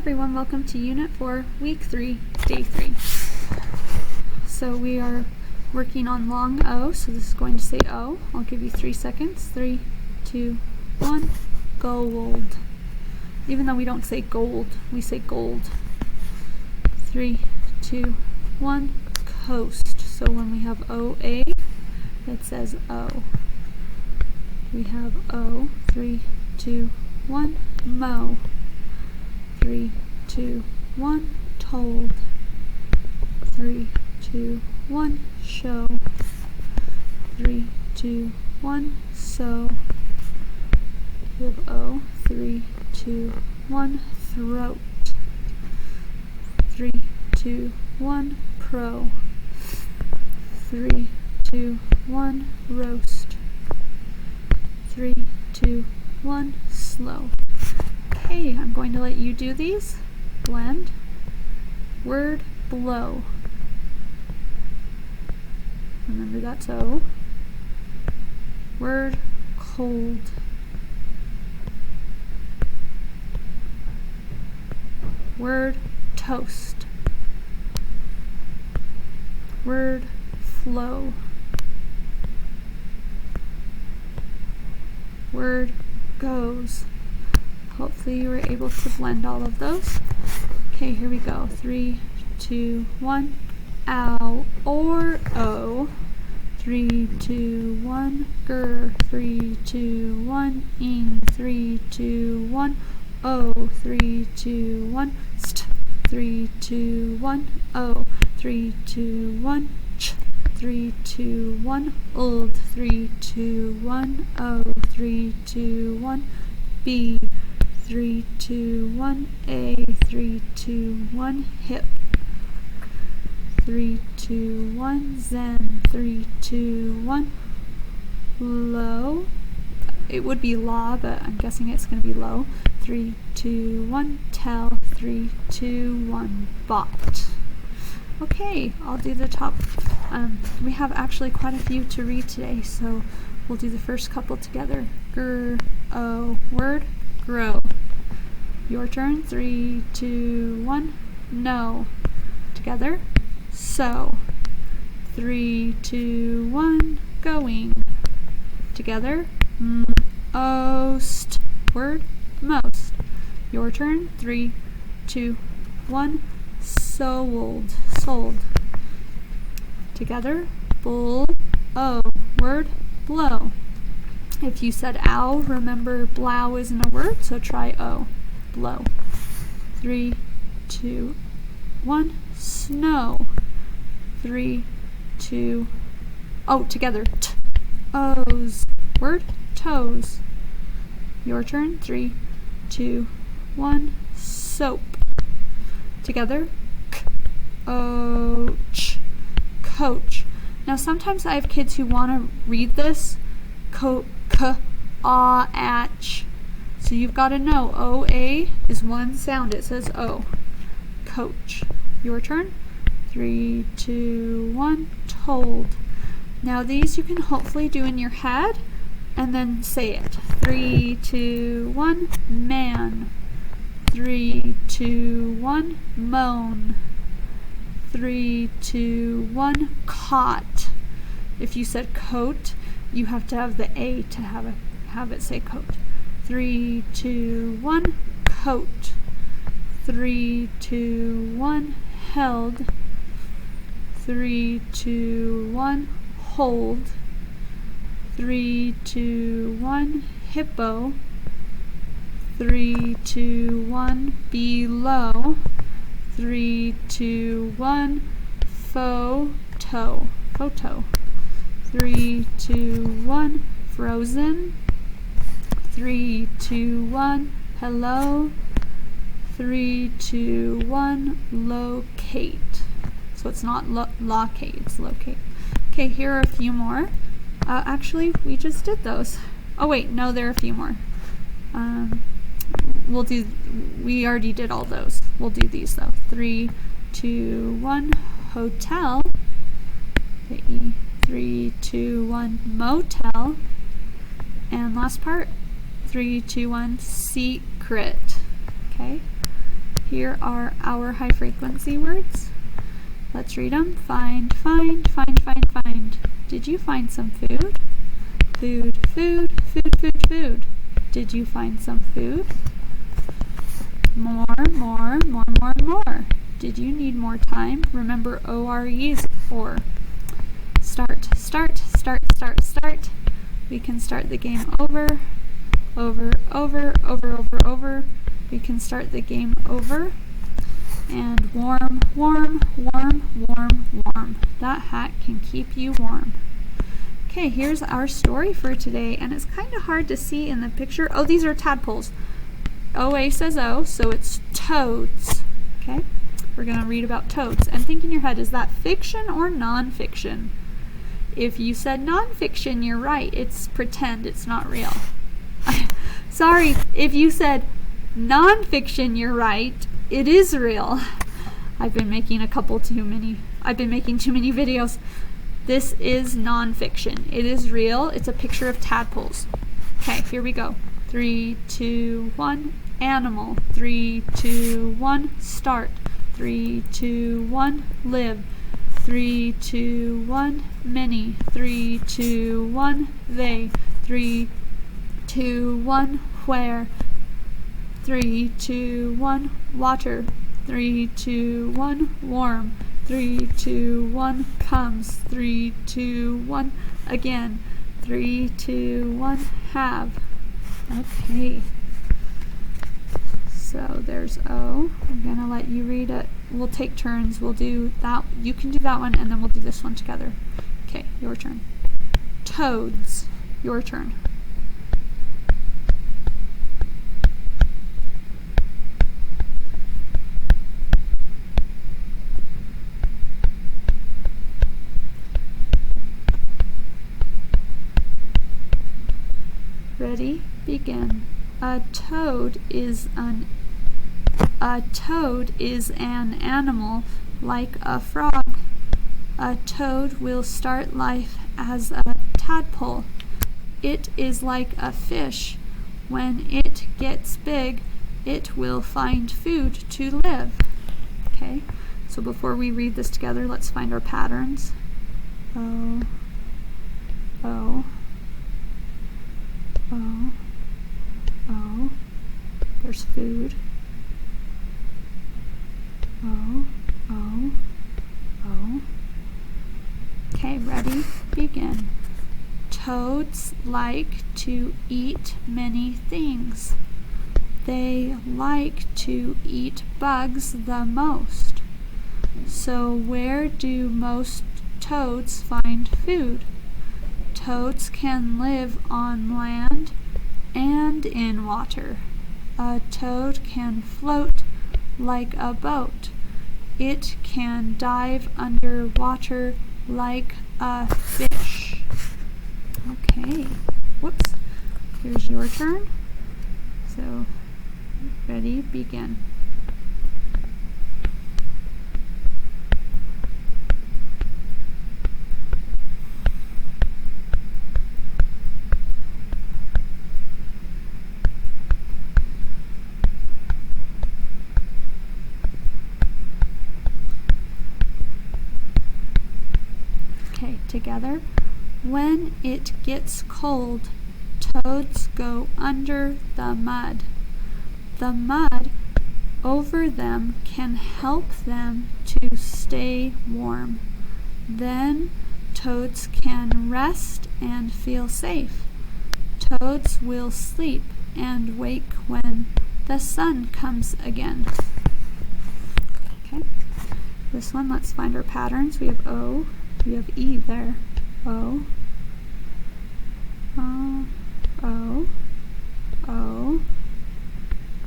everyone, welcome to Unit 4, Week 3, Day 3. So we are working on long O, so this is going to say O. I'll give you 3 seconds. 3, 2, 1, gold. Even though we don't say gold, we say gold. 3, 2, 1, coast. So when we have OA, it says O. We have O. 3, 2, 1, mow. 3, 2, 1, told. 3, 2, 1, show. 3, 2, 1, sew. We have O. 3, 2, 1, throat. 3, 2, 1, pro. 3, 2, 1, roast. 3, 2, 1, slow. Okay, I'm going to let you do these. Blend. Word, blow. Remember that's O. Word, cold. Word, toast. Word, flow. Word, goes. Hopefully you were able to blend all of those. Okay, here we go. 3, 2, 1. Ow or O. 3, 2, 1. Gur. 3, 2, 1. Ing. 3, 2, 1. O. 3, 2, 1. St. 3, 2, 1. O. 3, 2, 1. Ch. 3, 2, 1. Old. 3, 2, 1. O. 3, 2, 1. B. 3, 2, 1, A, 3, 2, 1, hip. 3, 2, 1, zen. 3, 2, 1, low. It would be law, but I'm guessing it's going to be low. 3, 2, 1, tell. 3, 2, 1, bought. Okay, I'll do the top. We have actually quite a few to read today, so we'll do the first couple together. Gr, O, word, grow. Your turn. 3, 2, 1. No. Together. So. 3, 2, 1. Going. Together. Most. Word. Most. Your turn. 3, 2, 1. Sold. Sold. Together. Bull. O. Word. Blow. If you said ow, remember blow isn't a word, so try O. Blow. 3, 2, 1. Snow. 3, 2. Oh, together. T. O's. Word. Toes. Your turn. 3, 2, 1. Soap. Together. K. Och. Coach. Now sometimes I have kids who want to read this. K-a-ach. So you've got to know O-A is one sound. It says O. Coach. Your turn. 3, 2, 1. Told. Now these you can hopefully do in your head and then say it. 3, 2, 1. Man. 3, 2, 1. Moan. 3, 2, 1. Caught. If you said coat, you have to have the A to have it say coat. 3, 2, 1. Coat. 3, 2, 1. Held. 3, 2, 1. Hold. 3, 2, 1. Hippo. 3, 2, 1. Below. 3, 2, 1. Photo. Photo. 3, 2, 1. Frozen. 3, 2, 1. Hello. 3, 2, 1. Locate. So it's not locate, it's locate. Okay, here are a few more. Actually, we just did those. Oh wait, no, there are a few more. We already did all those. We'll do these though. 3, 2, 1. Hotel. 3, 2, 1. Motel. And last part. 3, 2, 1. Secret. Okay. Here are our high frequency words. Let's read them. Find, find, find, find, find. Did you find some food? Food, food, food, food, food. Did you find some food? More, more, more, more, more. Did you need more time? Remember OREs or. Start, start, start, start, start. We can start the game over, over, over, over, over, over. We can start the game over. And warm, warm, warm, warm, warm. That hat can keep you warm. Okay, here's our story for today, and it's kind of hard to see in the picture. Oh, these are tadpoles. OA says O, so it's toads. Okay, we're going to read about toads. And think in your head, is that fiction or nonfiction? If you said nonfiction, you're right. It's pretend, it's not real. Sorry, if you said nonfiction, you're right. It is real. I've been making too many videos. This is nonfiction. It is real. It's a picture of tadpoles. Okay, here we go. 3, 2, 1, animal. 3, 2, 1, start. 3, 2, 1, live. 3, 2, 1, many. 3, 2, 1, they. 3, 2, 1, where. 3, 2, 1, water. 3, 2, 1, warm. 3, 2, 1, comes. 3, 2, 1, again. 3, 2, 1, have. Okay. So there's O. I'm going to let you read it. We'll take turns. We'll do that. You can do that one, and then we'll do this one together. Okay, your turn. Toads. Your turn. Ready? Begin. A toad is an animal like a frog. A toad will start life as a tadpole. It is like a fish. When it gets big, it will find food to live. Okay, so before we read this together, let's find our patterns. O, O, O, O. There's food. O, O, O. Okay, ready? Begin. Toads like to eat many things. They like to eat bugs the most. So where do most toads find food? Toads can live on land and in water. A toad can float like a boat. It can dive underwater like a fish. Okay, whoops. Here's your turn. So, ready, begin. Okay, together. When it gets cold, toads go under the mud. The mud over them can help them to stay warm. Then toads can rest and feel safe. Toads will sleep and wake when the sun comes again. Okay, this one, let's find our patterns. We have O, we have E there. O, O, O, O,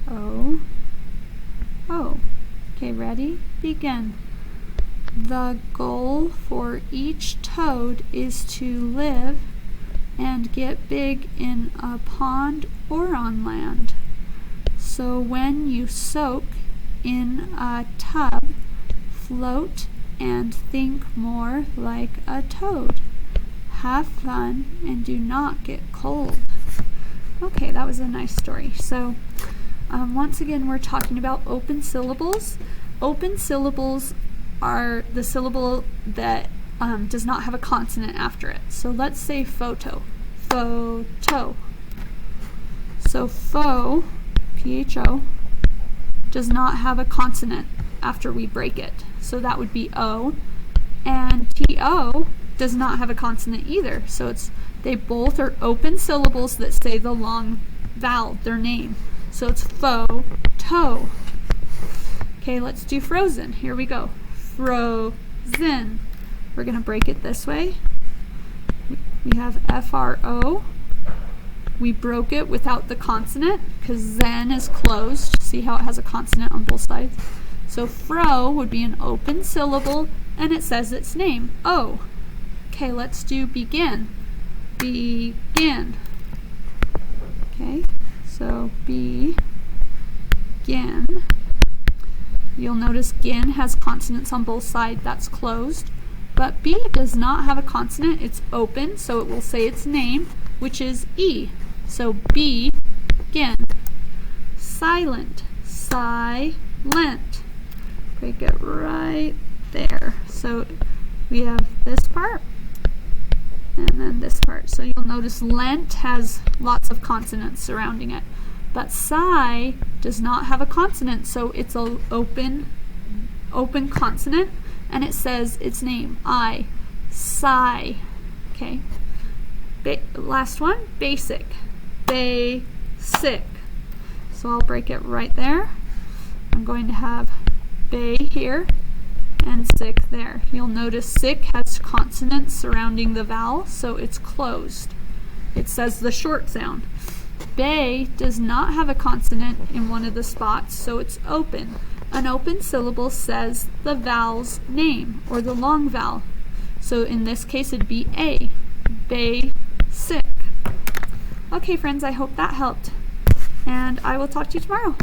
O, O. Okay, ready? Begin. The goal for each toad is to live and get big in a pond or on land. So when you soak in a tub, float and think more like a toad. Have fun and do not get cold. Okay, that was a nice story. So Once again, we're talking about open syllables. Open syllables are the syllable that does not have a consonant after it. So let's say photo. Photo. So pho, P-H-O, does not have a consonant after we break it. So that would be O. And T-O does not have a consonant either. So they both are open syllables that say the long vowel, their name. So it's pho-to. Okay, let's do frozen. Here we go. Frozen. We're going to break it this way. We have F-R-O. We broke it without the consonant because zen is closed. See how it has a consonant on both sides? So fro would be an open syllable and it says its name, O. Okay, let's do begin. Begin. Okay, so begin. You'll notice gin has consonants on both sides, that's closed. But B does not have a consonant, it's open, so it will say its name, which is E. So begin. Silent. Silent. Break it right there. So we have this part and then this part. So you'll notice lent has lots of consonants surrounding it. But sigh does not have a consonant, so it's an open consonant, and it says its name, I. Sigh. Okay. Last one, basic. Basic. So I'll break it right there. I'm going to have bay here and sick there. You'll notice sick has consonants surrounding the vowel, so it's closed. It says the short sound. Bay does not have a consonant in one of the spots, so it's open. An open syllable says the vowel's name, or the long vowel. So in this case it'd be A. Basic. Okay friends, I hope that helped. And I will talk to you tomorrow.